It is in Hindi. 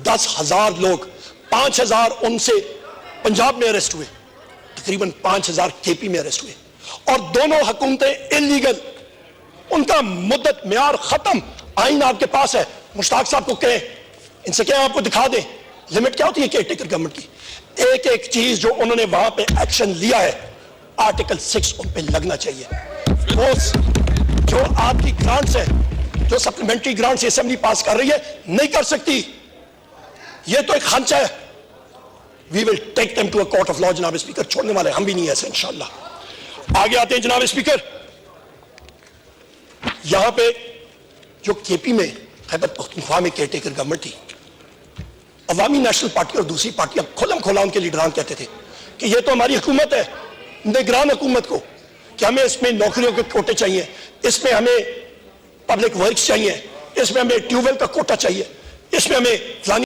10,000 लोग, 5,000 उनसे पंजाब में अरेस्ट हुए, तकरीबन 5,000 केपी में अरेस्ट हुए, और दोनों हुकूमतें इलीगल, उनका मुद्दत म्यार खत्म। आइन आपके पास है, मुश्ताक साहब को कहें, इनसे क्या आपको दिखा दें लिमिट क्या होती है केयरटेकर गवर्नमेंट की। एक एक चीज जो उन्होंने वहां पे एक्शन लिया है, आर्टिकल 6 उन पे लगना चाहिए। वो जो आपकी ग्रांट्स है, जो सप्लीमेंट्री ग्रांट्स असेंबली पास कर रही है, नहीं कर सकती, ये तो एक हंच है। We will take them to a court of law. जनाब स्पीकर, छोड़ने वाले हम भी नहीं ऐसे इंशाल्लाह। आगे आते हैं जनाब स्पीकर, यहां पे जो केपी में खैबर पख्तूनख्वा में केयरटेकर गवर्नमेंट थी, अवामी नेशनल पार्टी और दूसरी पार्टियां खुलम खुला उनके लीडरान कहते थे कि ये तो हमारी हुकूमत है, निगरान हुकूमत को, कि हमें इसमें नौकरियों के कोटे चाहिए, इसमें हमें पब्लिक वर्क्स चाहिए, इसमें हमें ट्यूबवेल का कोटा चाहिए, इसमें हमें फलानी